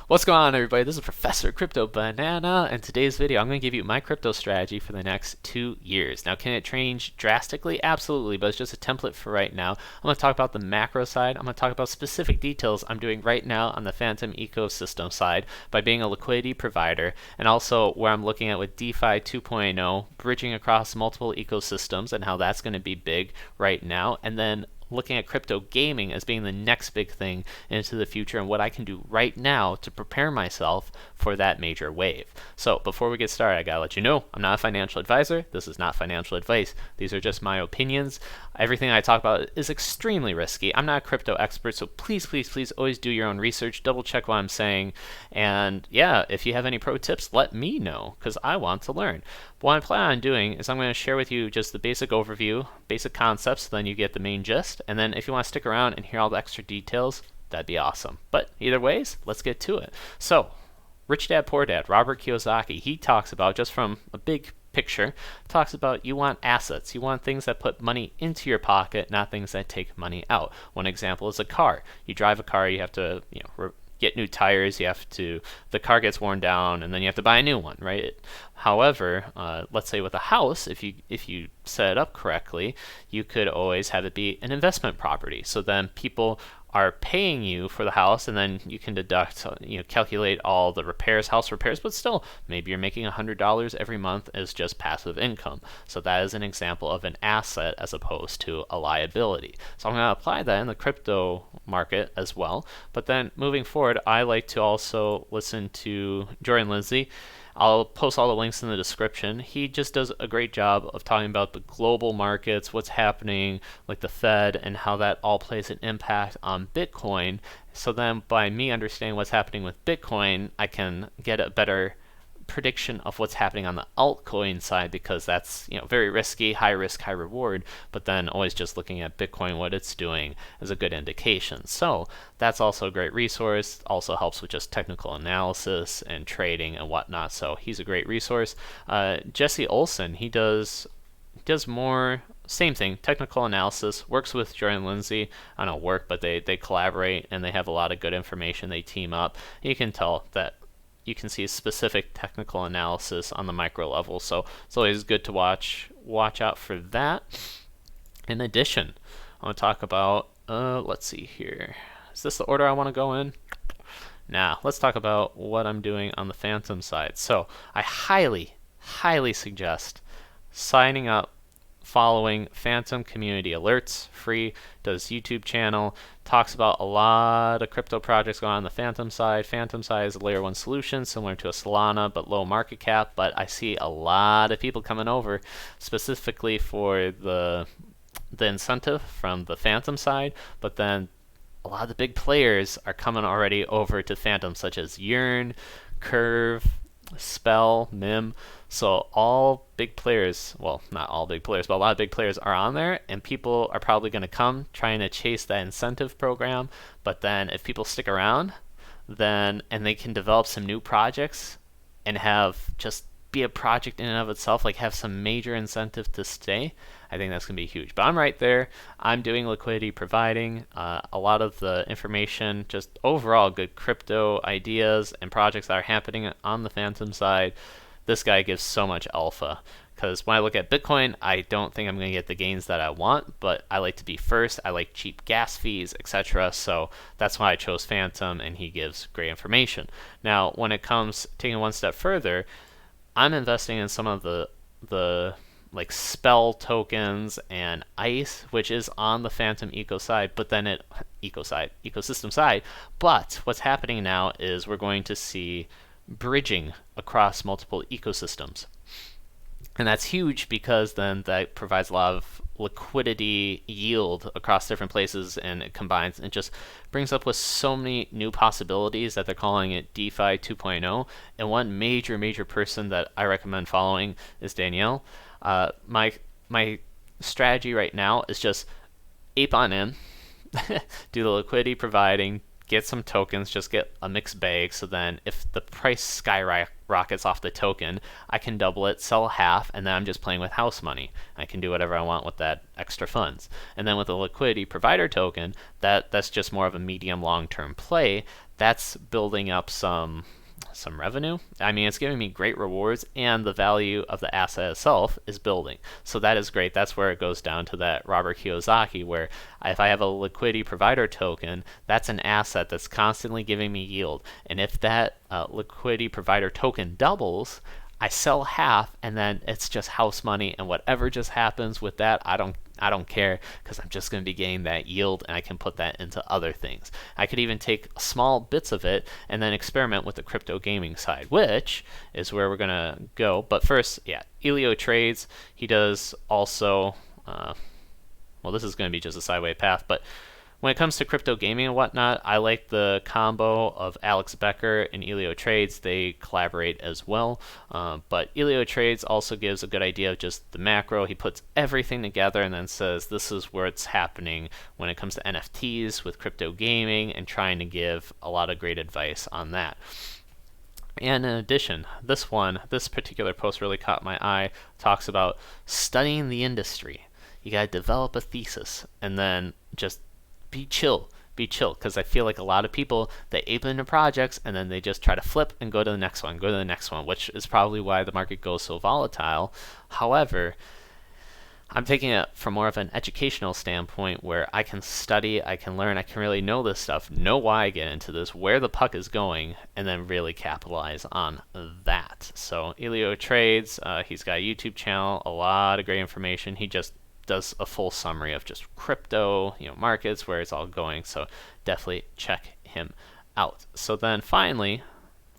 What's going on, everybody? This is Professor Crypto Banana, and today's video I'm going to give you my crypto strategy for the next 2 years. Now, can it change drastically? Absolutely, but it's just a template for right now. I'm going to talk about the macro side. I'm going to talk about specific details I'm doing right now on the Fantom ecosystem side by being a liquidity provider, and also where I'm looking at with DeFi 2.0, bridging across multiple ecosystems and how that's going to be big right now, and then looking at crypto gaming as being the next big thing into the future and what I can do right now to prepare myself for that major wave. So before we get started, I gotta let you know I'm not a financial advisor. This is not financial advice. These are just my opinions. Everything I talk about is extremely risky. I'm not a crypto expert, so please always do your own research, double check what I'm saying, and yeah, if you have any pro tips, let me know because I want to learn. What I plan on doing is I'm going to share with you just the basic overview, basic concepts, so then you get the main gist. And then if you want to stick around and hear all the extra details, that'd be awesome. But either ways, let's get to it. So, Rich Dad Poor Dad, Robert Kiyosaki, he talks about, just from a big picture, talks about you want assets. You want things that put money into your pocket, not things that take money out. One example is a car. You drive a car, you have to, get new tires, the car gets worn down, and then you have to buy a new one, right? However, let's say with a house, if you set it up correctly, you could always have it be an investment property. So then people are paying you for the house, and then you can deduct, calculate all the repairs, house repairs, but still, maybe you're making $100 every month as just passive income. So that is an example of an asset as opposed to a liability. So I'm going to apply that in the crypto market as well. But then moving forward, I like to also listen to Lindsey. I'll post all the links in the description. He just does a great job of talking about the global markets, what's happening, like the Fed, and how that all plays an impact on Bitcoin. So then by me understanding what's happening with Bitcoin, I can get a better prediction of what's happening on the altcoin side, because that's very risky, high risk, high reward, but then always just looking at Bitcoin, what it's doing, is a good indication. So that's also a great resource. Also helps with just technical analysis and trading and whatnot. So he's a great resource. Jesse Olson, he does more same thing, technical analysis, works with Lindsey. I don't work, but they collaborate and they have a lot of good information. They team up. You can tell that you can see specific technical analysis on the micro level, so it's always good to watch out for that. In addition, I want to talk about, let's see here. Is this the order I want to go in? Now, let's talk about what I'm doing on the Fantom side. So I highly suggest signing up, following Fantom Community Alerts, free, does YouTube channel, talks about a lot of crypto projects going on the Fantom side. Fantom side is a layer 1 solution similar to a Solana but low market cap, but I see a lot of people coming over specifically for the incentive from the Fantom side, but then a lot of the big players are coming already over to Fantom, such as Yearn, Curve, Spell, MIM. So all big players, well, not all big players, but a lot of big players are on there, and people are probably going to come trying to chase that incentive program. But then if people stick around, and they can develop some new projects and have just be a project in and of itself, like have some major incentive to stay, I think that's going to be huge. But I'm right there. I'm doing liquidity providing. A lot of the information, just overall good crypto ideas and projects that are happening on the Fantom side. This guy gives so much alpha, because when I look at Bitcoin, I don't think I'm going to get the gains that I want, but I like to be first. I like cheap gas fees, etc. So that's why I chose Fantom, and he gives great information. Now, when it comes taking one step further, I'm investing in some of the like Spell tokens and ICE, which is on the Fantom ecosystem side. But what's happening now is we're going to see bridging across multiple ecosystems. And that's huge, because then that provides a lot of liquidity yield across different places, and it combines and just brings up with so many new possibilities that they're calling it DeFi 2.0. And one major person that I recommend following is Daniele. My strategy right now is just ape on in, do the liquidity providing, get some tokens, just get a mixed bag, so then if the price rockets off the token, I can double it, sell half, and then I'm just playing with house money. I can do whatever I want with that extra funds. And then with a liquidity provider token, that's just more of a medium long-term play. That's building up some revenue. I mean, it's giving me great rewards, and the value of the asset itself is building. So that is great. That's where it goes down to that Robert Kiyosaki, where if I have a liquidity provider token, that's an asset that's constantly giving me yield. And if that liquidity provider token doubles, I sell half, and then it's just house money, and whatever just happens with that, I don't care, because I'm just going to be getting that yield, and I can put that into other things. I could even take small bits of it and then experiment with the crypto gaming side, which is where we're going to go. But first, yeah, EllioTrades, he does also, well, this is going to be just a sideways path, but when it comes to crypto gaming and whatnot, I like the combo of Alex Becker and EllioTrades. They collaborate as well. But EllioTrades also gives a good idea of just the macro. He puts everything together and then says this is where it's happening when it comes to NFTs with crypto gaming, and trying to give a lot of great advice on that. And in addition, this particular post really caught my eye. Talks about studying the industry. You got to develop a thesis and then just be chill, because I feel like a lot of people, they ape into projects and then they just try to flip and go to the next one, which is probably why the market goes so volatile. However, I'm taking it from more of an educational standpoint, where I can study, I can learn, I can really know this stuff, know why I get into this, where the puck is going, and then really capitalize on that. So EllioTrades, he's got a YouTube channel, a lot of great information. He just does a full summary of just crypto, markets, where it's all going. So definitely check him out. So then finally,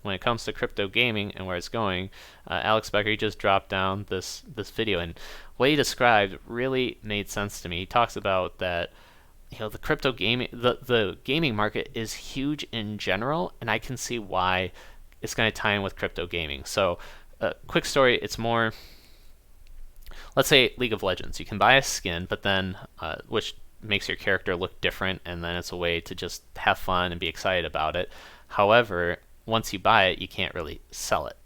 when it comes to crypto gaming and where it's going, Alex Becker, he just dropped down this video, and what he described really made sense to me. He talks about that the crypto gaming, the gaming market is huge in general, and I can see why it's going to tie in with crypto gaming. So quick story, it's more, let's say League of Legends. You can buy a skin, but then which makes your character look different, and then it's a way to just have fun and be excited about it. However, once you buy it, you can't really sell it.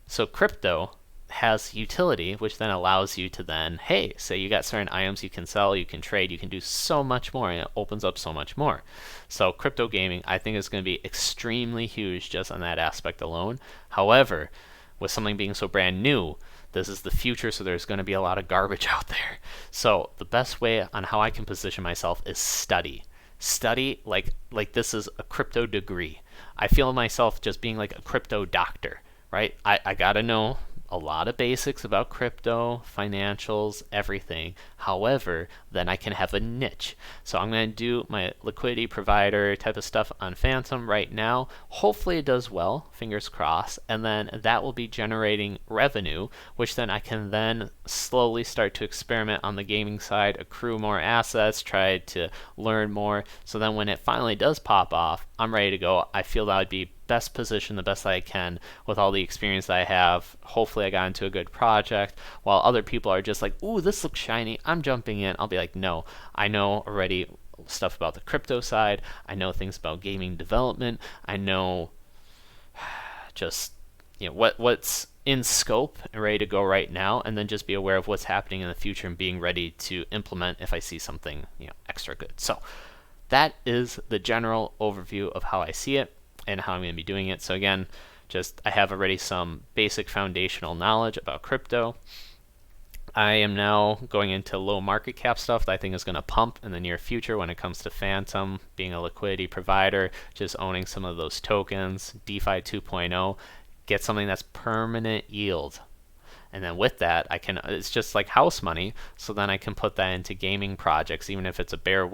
So crypto has utility, which then allows you to then, hey, say you got certain items you can sell, you can trade, you can do so much more, and it opens up so much more. So crypto gaming, I think, is going to be extremely huge just on that aspect alone. However, with something being so brand new, this is the future, so there's going to be a lot of garbage out there. So the best way on how I can position myself is study. Study like this is a crypto degree. I feel myself just being like a crypto doctor, right? I got to know a lot of basics about crypto, financials, everything. However, then I can have a niche. So I'm going to do my liquidity provider type of stuff on Fantom right now. Hopefully it does well, fingers crossed, and then that will be generating revenue, which then I can then slowly start to experiment on the gaming side, accrue more assets, try to learn more. So then when it finally does pop off, I'm ready to go. I feel that I'd be best positioned the best I can with all the experience that I have. Hopefully I got into a good project, while other people are just like, ooh, this looks shiny, I'm jumping in. I'll be like, no, I know already stuff about the crypto side, I know things about gaming development, I know just what's in scope and ready to go right now, and then just be aware of what's happening in the future and being ready to implement if I see something extra good. So that is the general overview of how I see it and how I'm going to be doing it. So again, I have already some basic foundational knowledge about crypto. I am now going into low market cap stuff that I think is going to pump in the near future when it comes to Fantom, being a liquidity provider, just owning some of those tokens, DeFi 2.0, get something that's permanent yield. And then with that, it's just like house money, so then I can put that into gaming projects. Even if it's a bear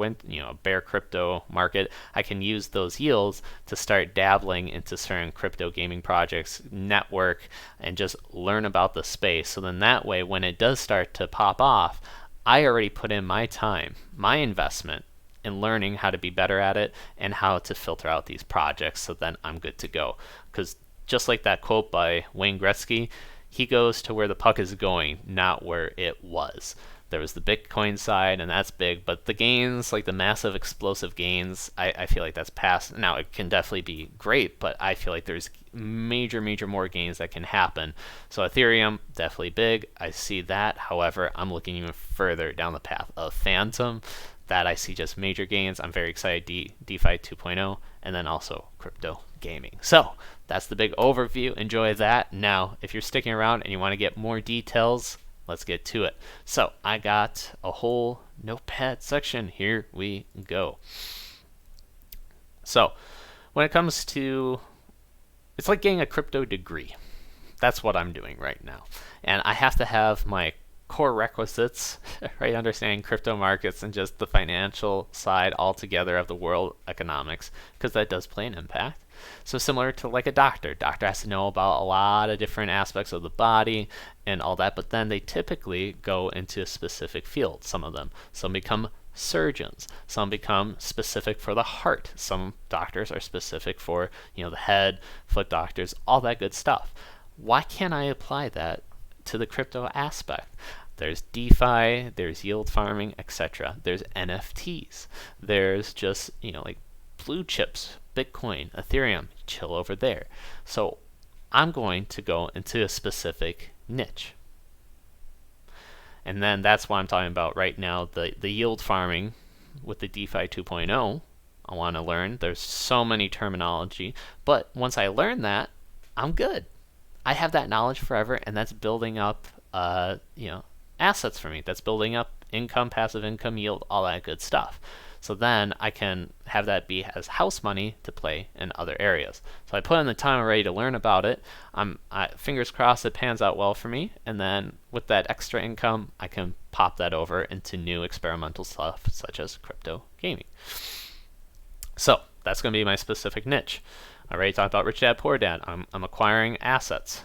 crypto market, I can use those yields to start dabbling into certain crypto gaming projects, network, and just learn about the space. So then that way, when it does start to pop off, I already put in my time, my investment in learning how to be better at it and how to filter out these projects, so then I'm good to go. Because just like that quote by Wayne Gretzky, he goes to where the puck is going, not where it was. There was the Bitcoin side, and that's big, but the gains, like the massive explosive gains, I feel like that's past. Now, it can definitely be great, but I feel like there's major, major more gains that can happen. So Ethereum, definitely big. I see that. However, I'm looking even further down the path of Fantom. That I see just major gains. I'm very excited, DeFi 2.0, and then also crypto gaming. So that's the big overview. Enjoy that. Now, if you're sticking around and you want to get more details, let's get to it. So I got a whole notepad section. Here we go. So when it comes to, it's like getting a crypto degree. That's what I'm doing right now. And I have to have my core requisites, right? Understanding crypto markets and just the financial side altogether of the world economics, because that does play an impact. So similar to like a doctor. Doctor has to know about a lot of different aspects of the body and all that, but then they typically go into a specific field, some of them. Some become surgeons. Some become specific for the heart. Some doctors are specific for, the head, foot doctors, all that good stuff. Why can't I apply that to the crypto aspect? There's DeFi, there's yield farming, etc. There's NFTs. There's just, like blue chips, Bitcoin, Ethereum, chill over there. So I'm going to go into a specific niche. And then that's what I'm talking about right now, the yield farming with the DeFi 2.0. I want to learn. There's so many terminology, but once I learn that, I'm good. I have that knowledge forever, and that's building up, assets for me. That's building up income, passive income, yield, all that good stuff. So then I can have that be as house money to play in other areas. So I put in the time already to learn about it. Fingers crossed it pans out well for me. And then with that extra income, I can pop that over into new experimental stuff such as crypto gaming. So that's going to be my specific niche. I already talked about Rich Dad Poor Dad. I'm acquiring assets,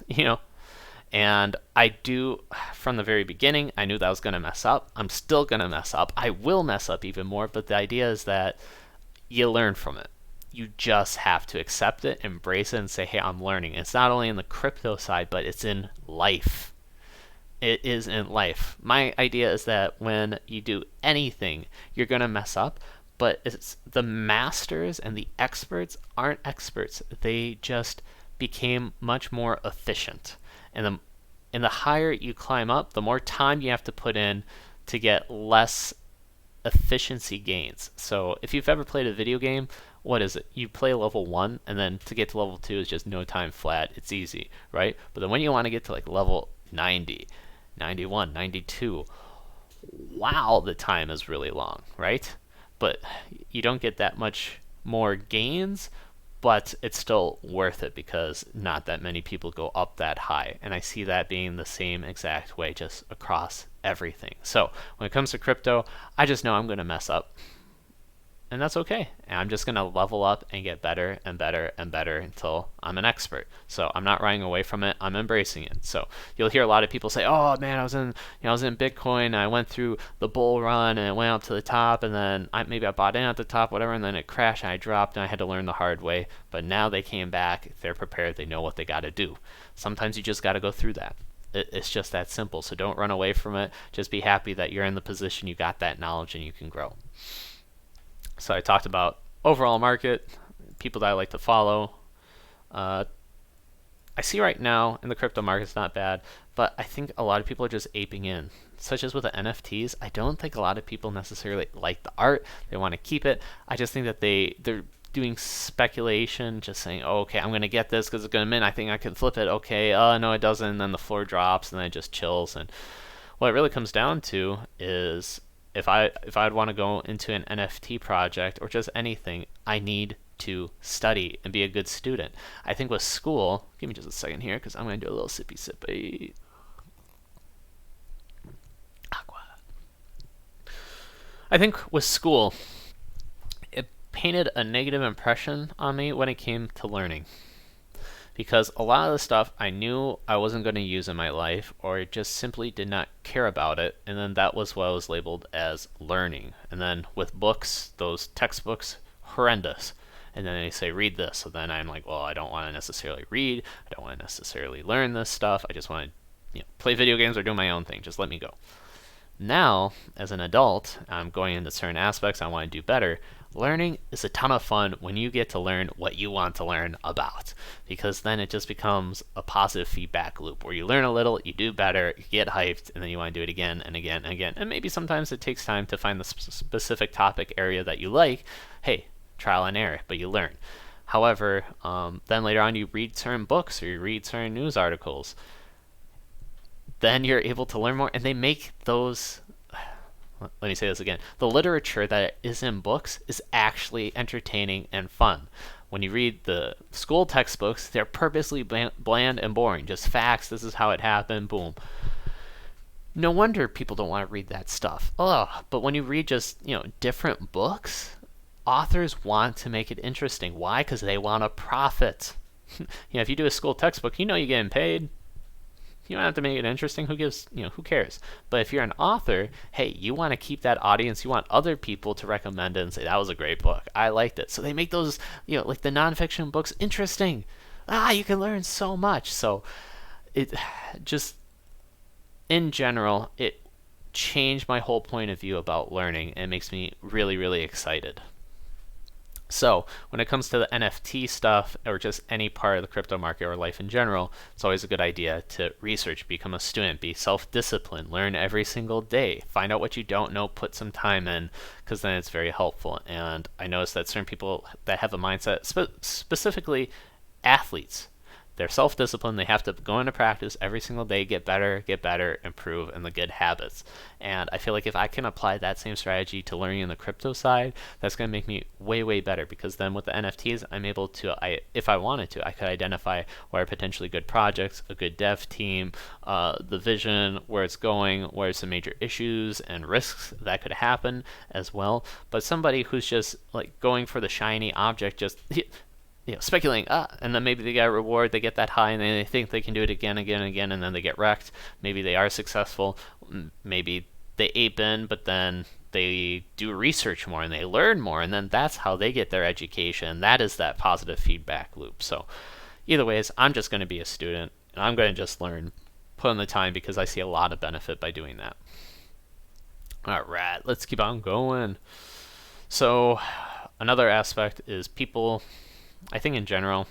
And I do, from the very beginning, I knew that I was going to mess up. I'm still going to mess up. I will mess up even more, but the idea is that you learn from it. You just have to accept it, embrace it, and say, hey, I'm learning. It's not only in the crypto side, but it's in life. It is in life. My idea is that when you do anything, you're going to mess up, but it's the masters and the experts aren't experts. They just became much more efficient. And the higher you climb up, the more time you have to put in to get less efficiency gains. So if you've ever played a video game, what is it? You play level 1, and then to get to level 2 is just no time flat. It's easy, right? But then when you want to get to like level 90, 91, 92, wow, the time is really long, right? But you don't get that much more gains, but it's still worth it because not that many people go up that high. And I see that being the same exact way just across everything. So when it comes to crypto, I just know I'm going to mess up. And that's okay. And I'm just going to level up and get better and better and better until I'm an expert. So I'm not running away from it. I'm embracing it. So you'll hear a lot of people say, "Oh man, I was in Bitcoin. And I went through the bull run and it went up to the top, and then maybe I bought in at the top, whatever, and then it crashed and I dropped and I had to learn the hard way. But now they came back. They're prepared. They know what they got to do. Sometimes you just got to go through that. It's just that simple. So don't run away from it. Just be happy that you're in the position, you got that knowledge, and you can grow." So I talked about overall market, people that I like to follow. I see right now in the crypto market it's not bad, but I think a lot of people are just aping in. Such as with the NFTs, I don't think a lot of people necessarily like the art. They want to keep it. I just think that they're doing speculation, just saying, "Oh, okay, I'm going to get this because it's going to mint. I think I can flip it. Okay, no, it doesn't." And then the floor drops and then it just chills. And what it really comes down to is if I'd want to go into an NFT project or just anything, I need to study and be a good student. I think with school, give me just a second here because I'm going to do a little sippy. Aqua. I think with school, it painted a negative impression on me when it came to learning. Because a lot of the stuff I knew I wasn't going to use in my life, or just simply did not care about it, and then that was what was labeled as learning. And then with books, those textbooks, horrendous. And then they say, read this. So then I'm like, well, I don't want to necessarily read. I don't want to necessarily learn this stuff. I just want to play video games or do my own thing. Just let me go. Now, as an adult, I'm going into certain aspects I want to do better. Learning is a ton of fun when you get to learn what you want to learn about, because then it just becomes a positive feedback loop where you learn a little, you do better, you get hyped, and then you want to do it again and again and again. And maybe sometimes it takes time to find the specific topic area that you like. Hey, trial and error, but you learn. However, then later on you read certain books or you read certain news articles. Then you're able to learn more, and they make those, let me say this again, the literature that is in books is actually entertaining and fun. When you read the school textbooks, they're purposely bland and boring, just facts, this is how it happened, boom. No wonder people don't want to read that stuff. Ugh. But when you read just, different books, authors want to make it interesting. Why? Because they want to profit. If you do a school textbook, you're getting paid. You don't have to make it interesting. Who cares? But if you're an author, hey, you want to keep that audience. You want other people to recommend it and say, that was a great book. I liked it. So they make those, like the nonfiction books interesting. You can learn so much. So it just, in general, it changed my whole point of view about learning and makes me really, really excited. So when it comes to the NFT stuff or just any part of the crypto market or life in general, it's always a good idea to research, become a student, be self-disciplined, learn every single day, find out what you don't know, put some time in, because then it's very helpful. And I noticed that certain people that have a mindset, specifically athletes, they're self-disciplined. They have to go into practice every single day, get better, improve in the good habits. And I feel like if I can apply that same strategy to learning in the crypto side, that's going to make me way, way better, because then with the NFTs, I'm able to, if I wanted to, I could identify what are potentially good projects, a good dev team, the vision, where it's going, where some major issues and risks that could happen as well. But somebody who's just like going for the shiny object, just speculating, and then maybe they get a reward, they get that high, and then they think they can do it again, and then they get wrecked. Maybe they are successful, maybe they ape in, but then they do research more and they learn more, and then that's how they get their education. That is that positive feedback loop. So either ways, I'm just going to be a student, and I'm going to just learn, put in the time, because I see a lot of benefit by doing that. Alright, let's keep on going. So another aspect is people, I think in general,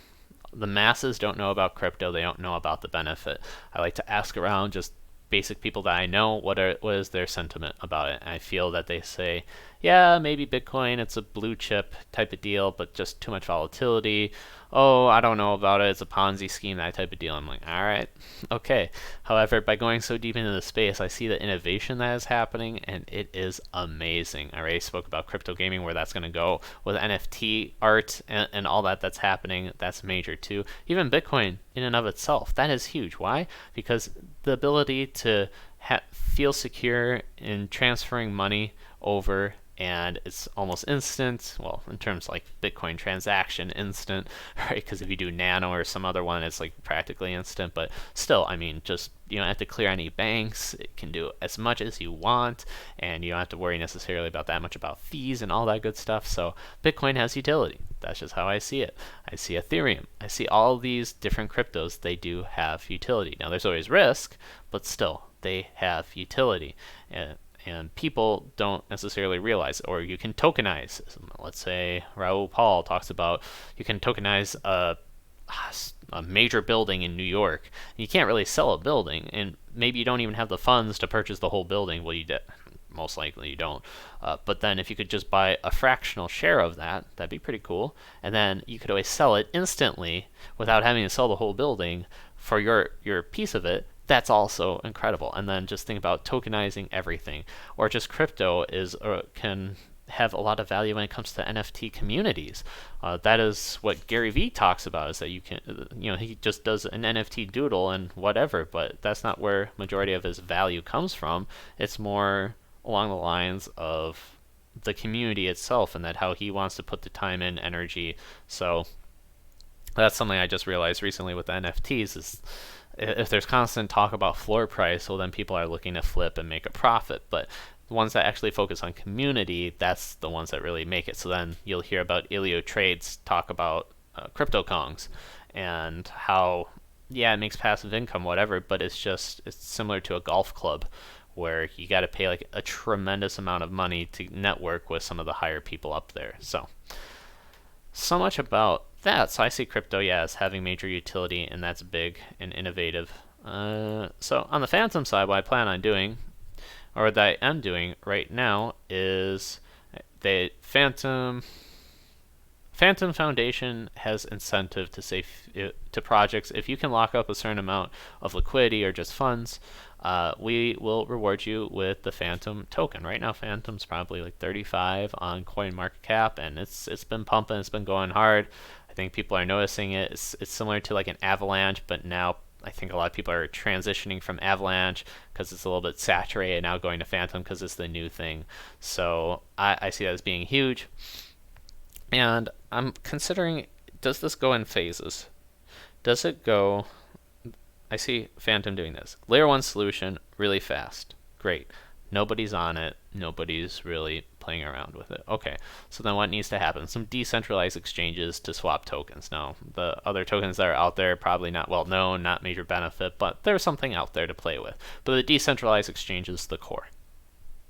the masses don't know about crypto. They don't know about the benefit. I like to ask around just basic people that I know what is their sentiment about it. And I feel that they say, yeah, maybe Bitcoin, it's a blue chip type of deal, but just too much volatility. Oh, I don't know about it. It's a Ponzi scheme, that type of deal. I'm like, all right, okay. However, by going so deep into the space, I see the innovation that is happening, and it is amazing. I already spoke about crypto gaming, where that's going to go with NFT art and all that's happening. That's major too. Even Bitcoin in and of itself, that is huge. Why? Because the ability to feel secure in transferring money over, and it's almost instant. Well, in terms like Bitcoin transaction, instant, right? Because if you do Nano or some other one, it's like practically instant. But still, I mean, just you don't have to clear any banks. It can do as much as you want, and you don't have to worry necessarily about that much about fees and all that good stuff. So Bitcoin has utility. That's just how I see it. I see Ethereum. I see all these different cryptos. They do have utility. Now, there's always risk, but still, they have utility. And people don't necessarily realize, or you can tokenize. Let's say Raoul Paul talks about you can tokenize a major building in New York. You can't really sell a building, and maybe you don't even have the funds to purchase the whole building. Well, most likely you don't. But then if you could just buy a fractional share of that, that'd be pretty cool. And then you could always sell it instantly without having to sell the whole building for your piece of it. That's also incredible. And then just think about tokenizing everything, or just crypto can have a lot of value when it comes to NFT communities. That is what Gary Vee talks about, is that you can, he just does an NFT doodle and whatever, but that's not where majority of his value comes from. It's more along the lines of the community itself, and that how he wants to put the time and energy. So that's something I just realized recently with the NFTs is, if there's constant talk about floor price, well, then people are looking to flip and make a profit. But the ones that actually focus on community, that's the ones that really make it. So then you'll hear about EllioTrades talk about crypto Kongs and how, yeah, it makes passive income, whatever, but it's similar to a golf club, where you got to pay like a tremendous amount of money to network with some of the higher people up there. So much about that. So I see crypto, as having major utility, and that's big and innovative. So on the Fantom side, what I plan on doing, or that I am doing right now, is the Fantom Foundation has incentive to say to projects, if you can lock up a certain amount of liquidity or just funds, we will reward you with the Fantom token. Right now, Fantom's probably like 35 on CoinMarketCap, and it's been pumping. It's been going hard. I think people are noticing it. It's similar to like an Avalanche, but now I think a lot of people are transitioning from Avalanche because it's a little bit saturated, now going to Fantom because it's the new thing. So I see that as being huge. And I'm considering, does this go in phases? Does it go, I see Fantom doing this. Layer 1 solution, really fast. Great. Nobody's on it. Nobody's really playing around with it. Okay, so then what needs to happen? Some decentralized exchanges to swap tokens. Now, the other tokens that are out there, probably not well known, not major benefit, but there's something out there to play with. But the decentralized exchange is the core.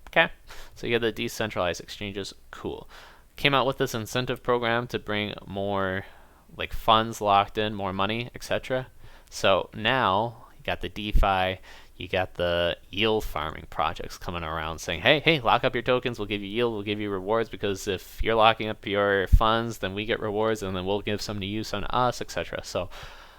Okay, so you get the decentralized exchanges, cool. Came out with this incentive program to bring more like funds locked in, more money, etc. So now you got the DeFi, you got the yield farming projects coming around saying, hey, lock up your tokens, we'll give you yield, we'll give you rewards, because if you're locking up your funds, then we get rewards, and then we'll give some to you, some to us, etc. So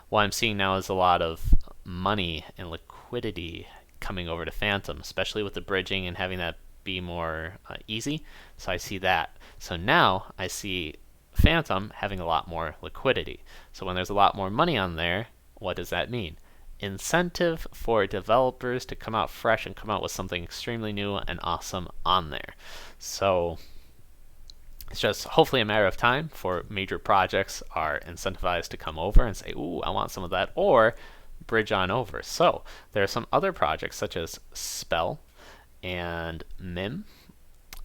what I'm seeing now is a lot of money and liquidity coming over to Fantom, especially with the bridging and having that be more easy. So I see that. So now I see Fantom having a lot more liquidity. So when there's a lot more money on there, what does that mean? Incentive for developers to come out fresh and come out with something extremely new and awesome on there. So it's just hopefully a matter of time for major projects are incentivized to come over and say, ooh, I want some of that, or bridge on over. So there are some other projects such as Spell and MIM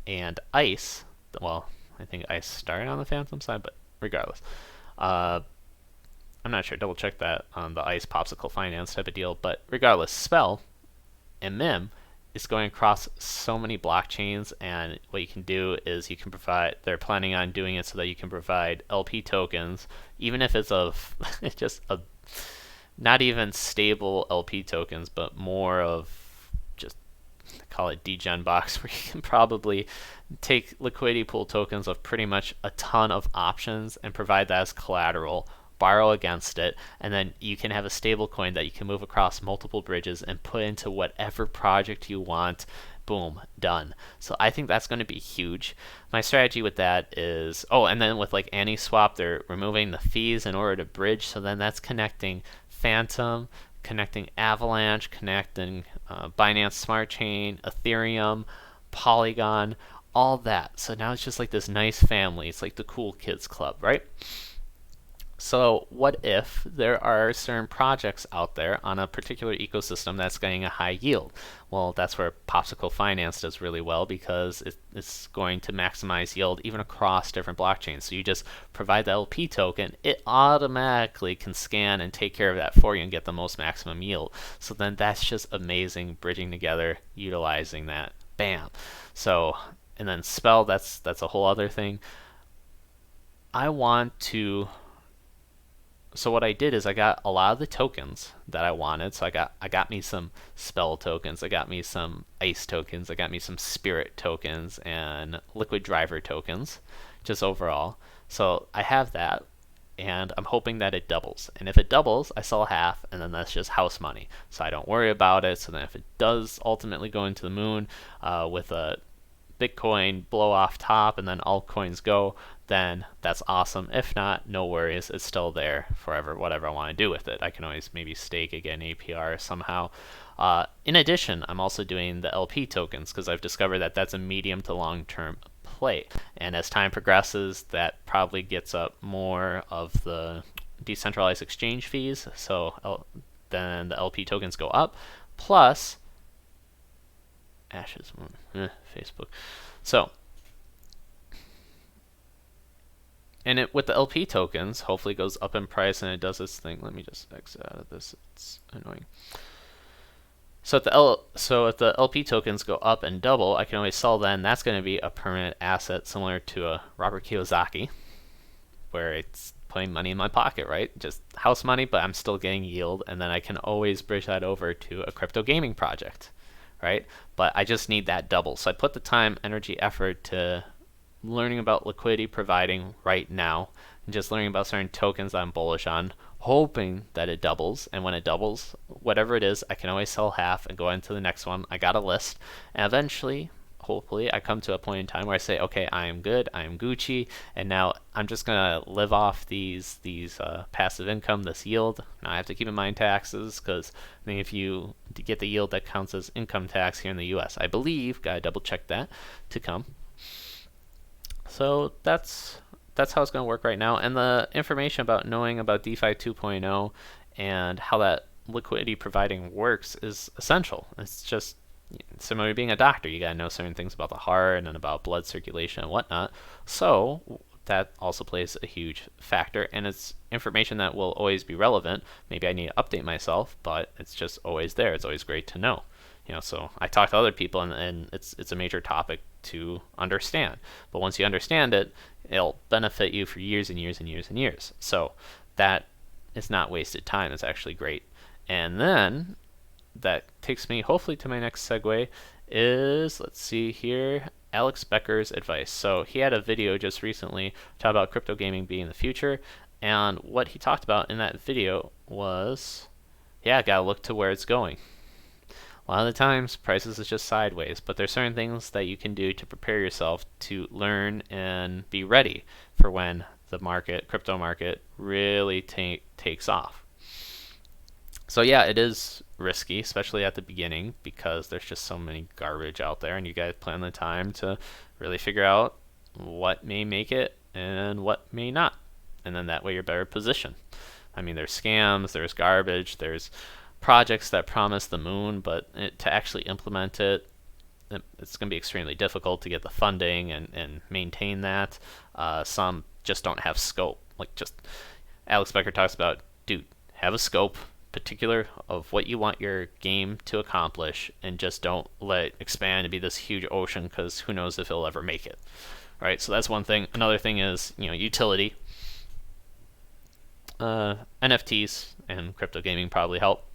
and ICE. Well, I think ICE started on the Fantom side, but regardless, I'm not sure. Double check that on the ICE Popsicle Finance type of deal. But regardless, Spell and MIM is going across so many blockchains, and what you can do is you can provide, they're planning on doing it so that you can provide LP tokens, even if it's of just a not even stable LP tokens, but more of just, call it degen box, where you can probably take liquidity pool tokens of pretty much a ton of options and provide that as collateral, borrow against it, and then you can have a stable coin that you can move across multiple bridges and put into whatever project you want. Boom, done. So I think that's going to be huge. My strategy with that is, and then with like AnySwap, they're removing the fees in order to bridge, so then that's connecting Fantom, connecting Avalanche, connecting Binance Smart Chain, Ethereum, Polygon, all that. So now it's just like this nice family. It's like the cool kids club, right? So what if there are certain projects out there on a particular ecosystem that's getting a high yield? Well, that's where Popsicle Finance does really well, because it's going to maximize yield even across different blockchains. So you just provide the LP token, it automatically can scan and take care of that for you and get the most maximum yield. So then that's just amazing, bridging together, utilizing that. Bam. So, and then Spell, that's a whole other thing. So what I did is I got a lot of the tokens that I wanted. So I got me some Spell tokens, I got me some ICE tokens, I got me some Spirit tokens and Liquid Driver tokens, just overall. So I have that, and I'm hoping that it doubles. And if it doubles, I sell half, and then that's just house money. So I don't worry about it. So then if it does ultimately go into the moon with a Bitcoin blow off top and then altcoins go, then that's awesome. If not, no worries, it's still there forever, whatever I want to do with it. I can always maybe stake again APR somehow. In addition, I'm also doing the LP tokens, because I've discovered that that's a medium to long term play, and as time progresses, that probably gets up more of the decentralized exchange fees, so then the LP tokens go up, plus Ashes, Facebook. So, and with the LP tokens, hopefully it goes up in price and it does its thing. Let me just exit out of this. It's annoying. So if the LP tokens go up and double, I can always sell then. That's going to be a permanent asset similar to a Robert Kiyosaki, where it's putting money in my pocket, right? Just house money, but I'm still getting yield, and then I can always bridge that over to a crypto gaming project, right? But I just need that double. So I put the time, energy, effort to learning about liquidity providing right now, and just learning about certain tokens that I'm bullish on, hoping that it doubles. And when it doubles, whatever it is, I can always sell half and go into the next one. I got a list, and eventually, hopefully, I come to a point in time where I say, okay, I am good, I am Gucci, and now I'm just gonna live off these passive income, this yield. Now I have to keep in mind taxes, because I think if you get the yield, that counts as income tax here in the U.S. I believe, gotta double check that to come. So that's how it's going to work right now. And the information about knowing about DeFi 2.0 and how that liquidity providing works is essential. It's just similar to being a doctor. You got to know certain things about the heart and about blood circulation and whatnot. So that also plays a huge factor, and it's information that will always be relevant. Maybe I need to update myself, but it's just always there. It's always great to know. So I talk to other people, and it's a major topic to understand. But once you understand it, it'll benefit you for years and years and years and years. So that is not wasted time. It's actually great. And then that takes me hopefully to my next segue is, let's see here, Alex Becker's advice. So he had a video just recently talking about crypto gaming being the future, and what he talked about in that video was, yeah, gotta look to where it's going. A lot of the times, prices is just sideways, but there's certain things that you can do to prepare yourself to learn and be ready for when the market, crypto market, really takes off. So yeah, it is risky, especially at the beginning, because there's just so many garbage out there, and you guys plan the time to really figure out what may make it and what may not, and then that way you're better positioned. I mean, there's scams, there's garbage, there's projects that promise the moon, but to actually implement it, it's going to be extremely difficult to get the funding and maintain that. Some just don't have scope. Like, just Alex Becker talks about, dude, have a scope particular of what you want your game to accomplish, and just don't let it expand and be this huge ocean, because who knows if it'll ever make it. Right? So that's one thing. Another thing is, utility. NFTs and crypto gaming probably help.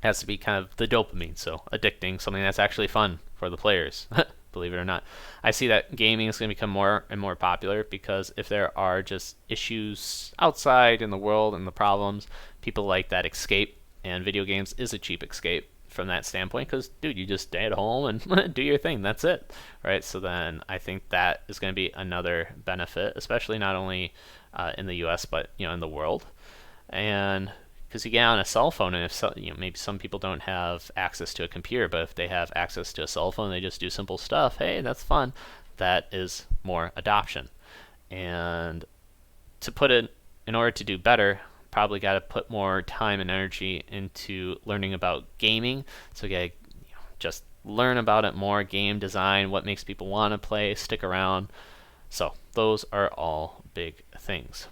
Has to be kind of the dopamine, so addicting, something that's actually fun for the players. Believe it or not, I see that gaming is going to become more and more popular, because if there are just issues outside in the world and the problems, people like that escape, and video games is a cheap escape from that standpoint, because dude, you just stay at home and do your thing, that's it, right? So then I think that is going to be another benefit, especially not only in the US, but in the world. And because you get on a cell phone, and if maybe some people don't have access to a computer, but if they have access to a cell phone, they just do simple stuff. Hey, that's fun. That is more adoption. And to put it, in order to do better, probably got to put more time and energy into learning about gaming. So you got to just learn about it more, game design, what makes people want to play, stick around. So those are all big things.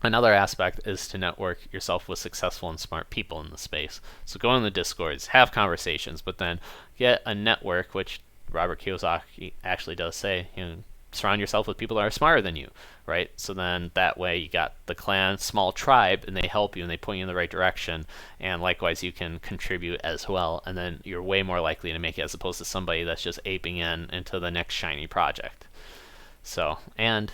Another aspect is to network yourself with successful and smart people in the space. So go in the Discords, have conversations, but then get a network, which Robert Kiyosaki actually does say, surround yourself with people that are smarter than you, right? So then that way you got the clan, small tribe, and they help you and they point you in the right direction. And likewise, you can contribute as well, and then you're way more likely to make it, as opposed to somebody that's just aping into the next shiny project. So, and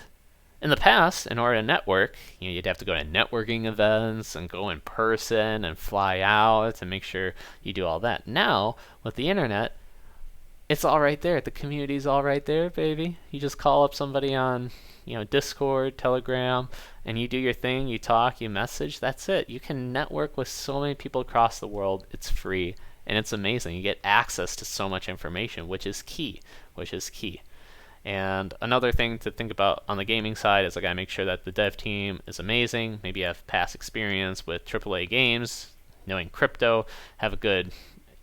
in the past, in order to network, you'd have to go to networking events and go in person and fly out and make sure you do all that. Now, with the internet, it's all right there. The community's all right there, baby. You just call up somebody on, Discord, Telegram, and you do your thing. You talk, you message. That's it. You can network with so many people across the world. It's free, and it's amazing. You get access to so much information, which is key. And another thing to think about on the gaming side is I gotta make sure that the dev team is amazing. Maybe you have past experience with AAA games, knowing crypto, have a good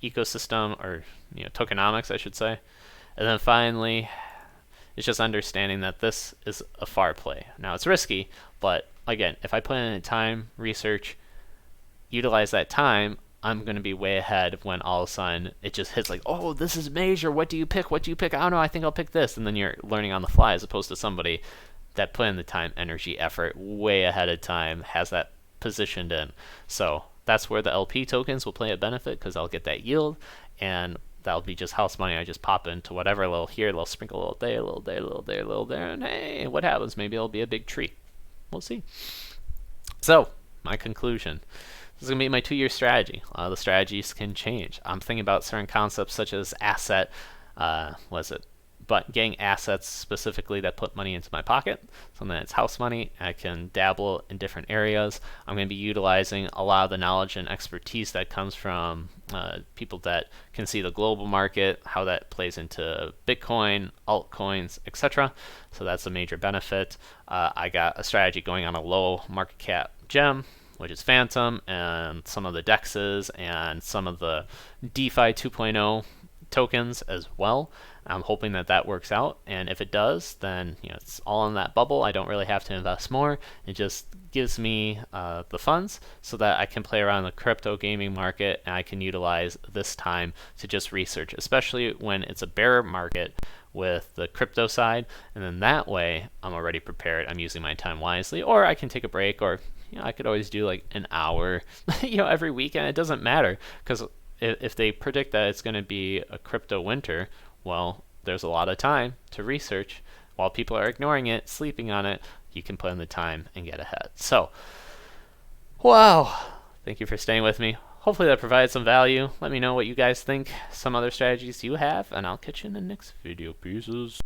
ecosystem, or tokenomics, I should say. And then finally, it's just understanding that this is a far play. Now it's risky, but again, if I put in time, research, utilize that time, I'm going to be way ahead when all of a sudden it just hits like, oh, this is major. What do you pick? What do you pick? I don't know. I think I'll pick this. And then you're learning on the fly as opposed to somebody that put in the time, energy, effort way ahead of time, has that positioned in. So that's where the LP tokens will play a benefit because I'll get that yield, and that'll be just house money. I just pop into whatever little here, little sprinkle, a little there, a little there, a little there, a little there, and hey, what happens? Maybe it'll be a big tree. We'll see. So my conclusion. This is going to be my 2-year strategy. A lot of the strategies can change. I'm thinking about certain concepts such as asset, but getting assets specifically that put money into my pocket. So then it's house money. I can dabble in different areas. I'm going to be utilizing a lot of the knowledge and expertise that comes from people that can see the global market, how that plays into Bitcoin, altcoins, etc. So that's a major benefit. I got a strategy going on a low market cap gem, which is Fantom, and some of the DEXs and some of the DeFi 2.0 tokens as well. I'm hoping that that works out, and if it does, then it's all in that bubble. I don't really have to invest more. It just gives me the funds so that I can play around the crypto gaming market, and I can utilize this time to just research, especially when it's a bear market with the crypto side, and then that way I'm already prepared. I'm using my time wisely, or I can take a break, or I could always do like an hour every weekend. It doesn't matter, because if they predict that it's going to be a crypto winter, well, there's a lot of time to research. While people are ignoring it, sleeping on it, you can put in the time and get ahead. So, wow. Thank you for staying with me. Hopefully that provides some value. Let me know what you guys think, some other strategies you have, and I'll catch you in the next video. Pieces.